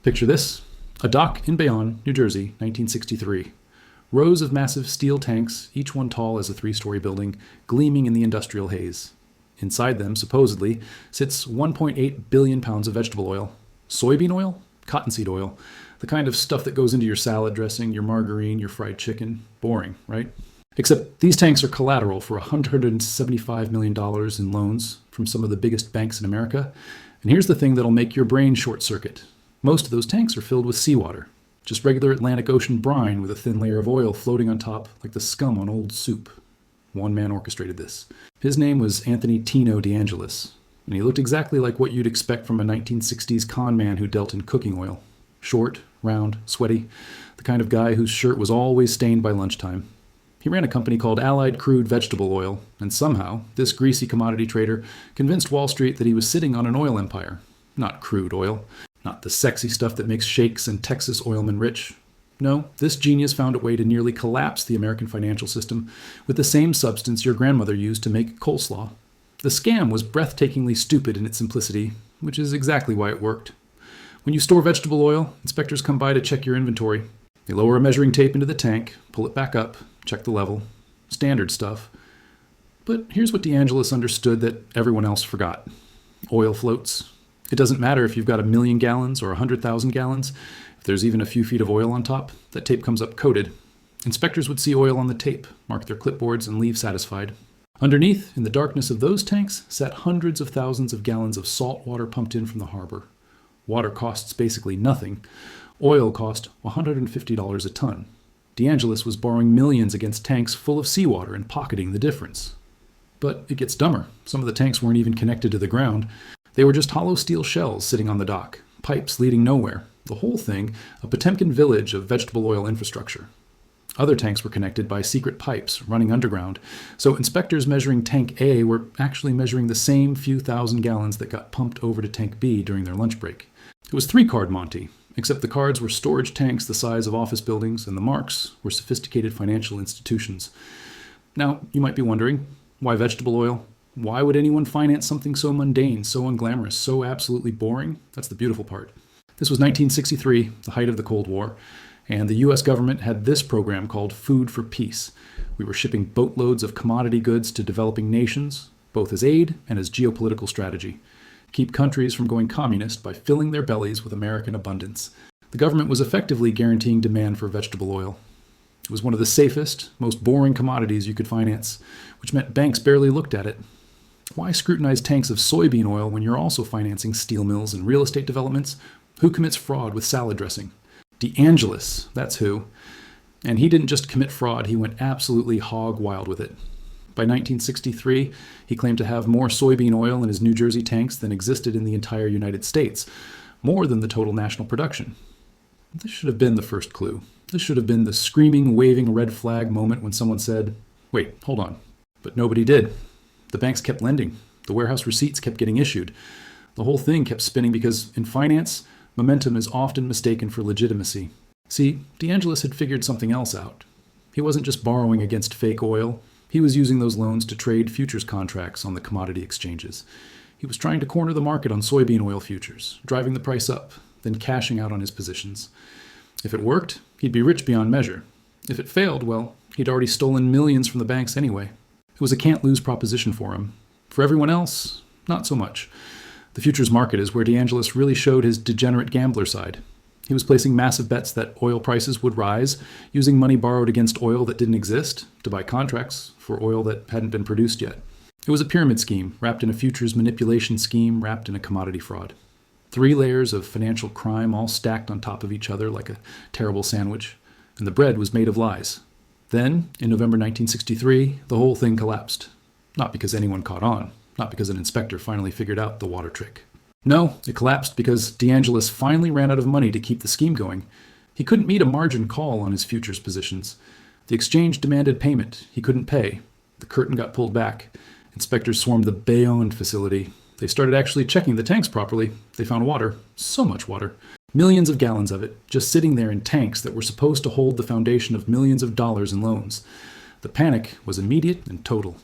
Picture this: a dock in Bayonne, New Jersey, 1963. Rows of massive steel tanks, each one tall as a 3-story building, gleaming in the industrial haze. Inside them, supposedly, sits 1.8 billion pounds of vegetable oil. Soybean oil? Cottonseed oil. The kind of stuff that goes into your salad dressing, your margarine, your fried chicken. Boring, right? Except these tanks are collateral for $175 million in loans from some of the biggest banks in America. And here's the thing that'll make your brain short-circuit. Most of those tanks are filled with seawater. Just regular Atlantic Ocean brine with a thin layer of oil floating on top like the scum on old soup. One man orchestrated this. His name was Anthony Tino DeAngelis, and he looked exactly like what you'd expect from a 1960s con man who dealt in cooking oil. Short, round, sweaty, the kind of guy whose shirt was always stained by lunchtime. He ran a company called Allied Crude Vegetable Oil, and somehow this greasy commodity trader convinced Wall Street that he was sitting on an oil empire. Not crude oil. Not the sexy stuff that makes sheikhs and Texas oilmen rich. No, this genius found a way to nearly collapse the American financial system with the same substance your grandmother used to make coleslaw. The scam was breathtakingly stupid in its simplicity, which is exactly why it worked. When you store vegetable oil, inspectors come by to check your inventory. They lower a measuring tape into the tank, pull it back up, check the level. Standard stuff. But here's what DeAngelis understood that everyone else forgot. Oil floats. It doesn't matter if you've got 1 million gallons or 100,000 gallons. If there's even a few feet of oil on top, that tape comes up coated. Inspectors would see oil on the tape, mark their clipboards, and leave satisfied. Underneath, in the darkness of those tanks, sat hundreds of thousands of gallons of salt water pumped in from the harbor. Water costs basically nothing. Oil cost $150 a ton. DeAngelis was borrowing millions against tanks full of seawater and pocketing the difference. But it gets dumber. Some of the tanks weren't even connected to the ground. They were just hollow steel shells sitting on the dock, pipes leading nowhere. The whole thing, a Potemkin village of vegetable oil infrastructure. Other tanks were connected by secret pipes running underground, so inspectors measuring Tank A were actually measuring the same few thousand gallons that got pumped over to Tank B during their lunch break. It was 3-card Monty, except the cards were storage tanks the size of office buildings, and the marks were sophisticated financial institutions. Now, you might be wondering, why vegetable oil? Why would anyone finance something so mundane, so unglamorous, so absolutely boring? That's the beautiful part. This was 1963, the height of the Cold War, and the US government had this program called Food for Peace. We were shipping boatloads of commodity goods to developing nations, both as aid and as geopolitical strategy. Keep countries from going communist by filling their bellies with American abundance. The government was effectively guaranteeing demand for vegetable oil. It was one of the safest, most boring commodities you could finance, which meant banks barely looked at it. Why scrutinize tanks of soybean oil when you're also financing steel mills and real estate developments? Who commits fraud with salad dressing? DeAngelis, that's who. And he didn't just commit fraud, he went absolutely hog wild with it. By 1963, he claimed to have more soybean oil in his New Jersey tanks than existed in the entire United States, more than the total national production. This should have been the first clue. This should have been the screaming, waving red flag moment when someone said, "Wait, hold on." But nobody did. The banks kept lending. The warehouse receipts kept getting issued. The whole thing kept spinning because, in finance, momentum is often mistaken for legitimacy. See, DeAngelis had figured something else out. He wasn't just borrowing against fake oil. He was using those loans to trade futures contracts on the commodity exchanges. He was trying to corner the market on soybean oil futures, driving the price up, then cashing out on his positions. If it worked, he'd be rich beyond measure. If it failed, well, he'd already stolen millions from the banks anyway. It was a can't-lose proposition for him. For everyone else, not so much. The futures market is where DeAngelis really showed his degenerate gambler side. He was placing massive bets that oil prices would rise, using money borrowed against oil that didn't exist to buy contracts for oil that hadn't been produced yet. It was a pyramid scheme, wrapped in a futures manipulation scheme, wrapped in a commodity fraud. 3 layers of financial crime all stacked on top of each other like a terrible sandwich, and the bread was made of lies. Then, in November 1963, the whole thing collapsed. Not because anyone caught on. Not because an inspector finally figured out the water trick. No, it collapsed because DeAngelis finally ran out of money to keep the scheme going. He couldn't meet a margin call on his futures positions. The exchange demanded payment. He couldn't pay. The curtain got pulled back. Inspectors swarmed the Bayonne facility. They started actually checking the tanks properly. They found water. So much water. Millions of gallons of it, just sitting there in tanks that were supposed to hold the foundation of millions of dollars in loans. The panic was immediate and total.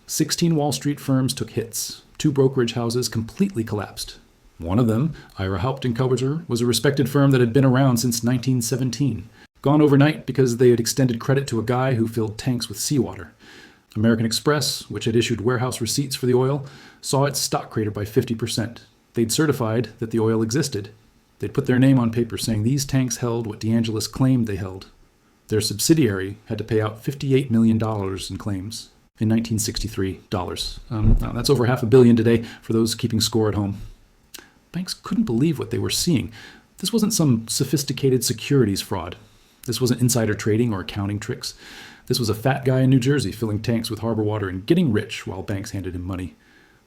16 Wall Street firms took hits. 2 brokerage houses completely collapsed. One of them, Ira Haupt and Coverter, was a respected firm that had been around since 1917. Gone overnight because they had extended credit to a guy who filled tanks with seawater. American Express, which had issued warehouse receipts for the oil, saw its stock crater by 50%. They'd certified that the oil existed. They'd put their name on paper saying these tanks held what DeAngelis claimed they held. Their subsidiary had to pay out $58 million in claims in 1963 dollars. Now that's over $500 million today for those keeping score at home. Banks couldn't believe what they were seeing. This wasn't some sophisticated securities fraud. This wasn't insider trading or accounting tricks. This was a fat guy in New Jersey filling tanks with harbor water and getting rich while banks handed him money.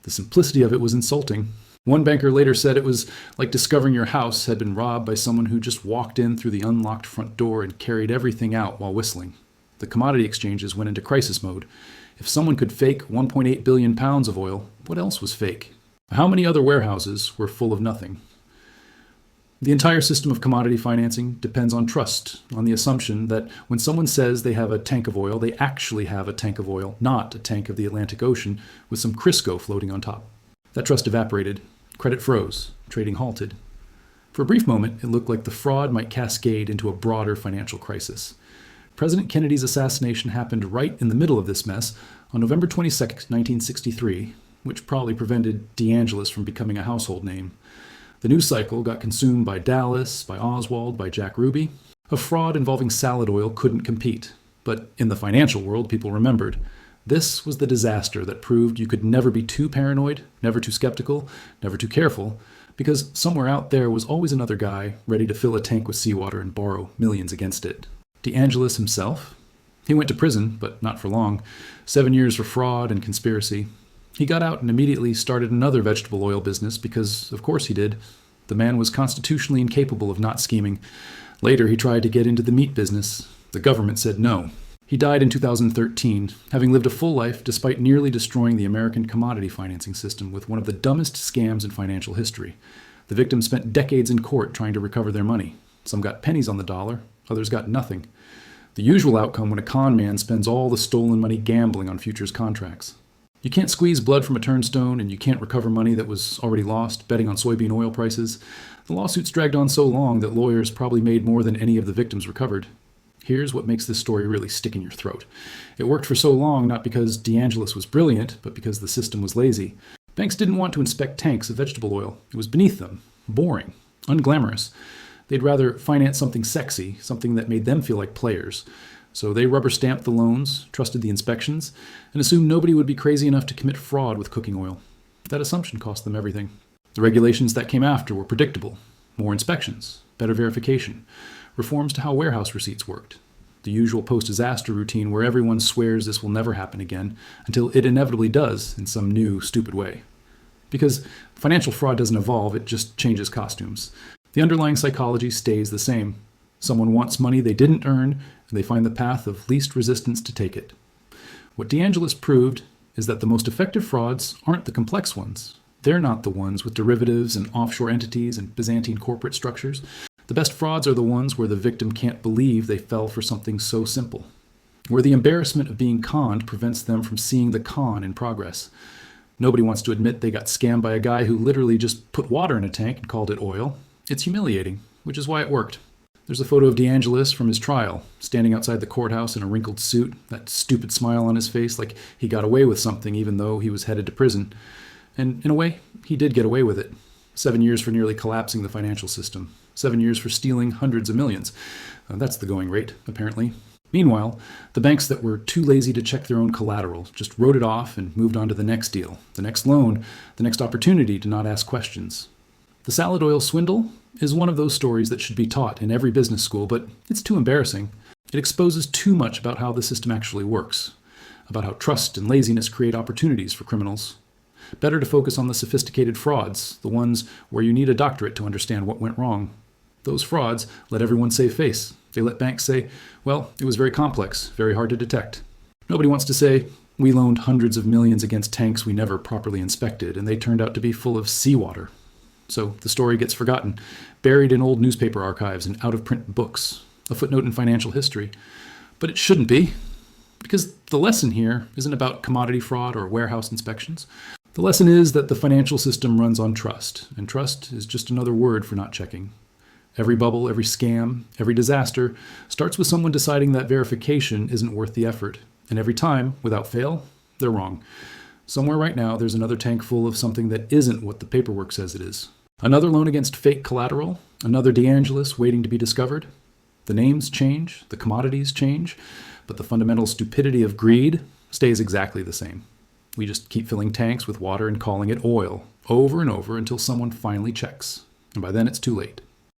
The simplicity of it was insulting. One banker later said it was like discovering your house had been robbed by someone who just walked in through the unlocked front door and carried everything out while whistling. The commodity exchanges went into crisis mode. If someone could fake 1.8 billion pounds of oil, what else was fake? How many other warehouses were full of nothing? The entire system of commodity financing depends on trust, on the assumption that when someone says they have a tank of oil, they actually have a tank of oil, not a tank of the Atlantic Ocean with some Crisco floating on top. That trust evaporated. Credit froze. Trading halted. For a brief moment, it looked like the fraud might cascade into a broader financial crisis. President Kennedy's assassination happened right in the middle of this mess on November 22, 1963, which probably prevented DeAngelis from becoming a household name. The news cycle got consumed by Dallas, by Oswald, by Jack Ruby. A fraud involving salad oil couldn't compete. But in the financial world, people remembered. This was the disaster that proved you could never be too paranoid, never too skeptical, never too careful, because somewhere out there was always another guy ready to fill a tank with seawater and borrow millions against it. DeAngelis himself? He went to prison, but not for long. 7 years for fraud and conspiracy. He got out and immediately started another vegetable oil business because, of course, he did. The man was constitutionally incapable of not scheming. Later, he tried to get into the meat business. The government said no. He died in 2013, having lived a full life despite nearly destroying the American commodity financing system with one of the dumbest scams in financial history. The victims spent decades in court trying to recover their money. Some got pennies on the dollar, others got nothing. The usual outcome when a con man spends all the stolen money gambling on futures contracts. You can't squeeze blood from a turnstone, and you can't recover money that was already lost betting on soybean oil prices. The lawsuits dragged on so long that lawyers probably made more than any of the victims recovered. Here's what makes this story really stick in your throat. It worked for so long not because DeAngelis was brilliant, but because the system was lazy. Banks didn't want to inspect tanks of vegetable oil. It was beneath them, boring, unglamorous. They'd rather finance something sexy, something that made them feel like players. So they rubber-stamped the loans, trusted the inspections, and assumed nobody would be crazy enough to commit fraud with cooking oil. That assumption cost them everything. The regulations that came after were predictable. More inspections, better verification, reforms to how warehouse receipts worked. The usual post-disaster routine where everyone swears this will never happen again until it inevitably does in some new, stupid way. Because financial fraud doesn't evolve, it just changes costumes. The underlying psychology stays the same. Someone wants money they didn't earn, and they find the path of least resistance to take it. What DeAngelis proved is that the most effective frauds aren't the complex ones. They're not the ones with derivatives and offshore entities and Byzantine corporate structures. The best frauds are the ones where the victim can't believe they fell for something so simple, where the embarrassment of being conned prevents them from seeing the con in progress. Nobody wants to admit they got scammed by a guy who literally just put water in a tank and called it oil. It's humiliating, which is why it worked. There's a photo of DeAngelis from his trial, standing outside the courthouse in a wrinkled suit, that stupid smile on his face like he got away with something even though he was headed to prison. And in a way, he did get away with it. 7 years for nearly collapsing the financial system. 7 years for stealing hundreds of millions. That's the going rate, apparently. Meanwhile, the banks that were too lazy to check their own collateral just wrote it off and moved on to the next deal, the next loan, the next opportunity to not ask questions. The salad oil swindle is one of those stories that should be taught in every business school, but it's too embarrassing. It exposes too much about how the system actually works, about how trust and laziness create opportunities for criminals. Better to focus on the sophisticated frauds, the ones where you need a doctorate to understand what went wrong. Those frauds let everyone save face. They let banks say, well, it was very complex, very hard to detect. Nobody wants to say, we loaned hundreds of millions against tanks we never properly inspected, and they turned out to be full of seawater. So the story gets forgotten, buried in old newspaper archives and out-of-print books, a footnote in financial history. But it shouldn't be, because the lesson here isn't about commodity fraud or warehouse inspections. The lesson is that the financial system runs on trust, and trust is just another word for not checking. Every bubble, every scam, every disaster starts with someone deciding that verification isn't worth the effort. And every time, without fail, they're wrong. Somewhere right now, there's another tank full of something that isn't what the paperwork says it is. Another loan against fake collateral, another DeAngelis waiting to be discovered. The names change, the commodities change, but the fundamental stupidity of greed stays exactly the same. We just keep filling tanks with water and calling it oil, over and over until someone finally checks. And by then it's too late.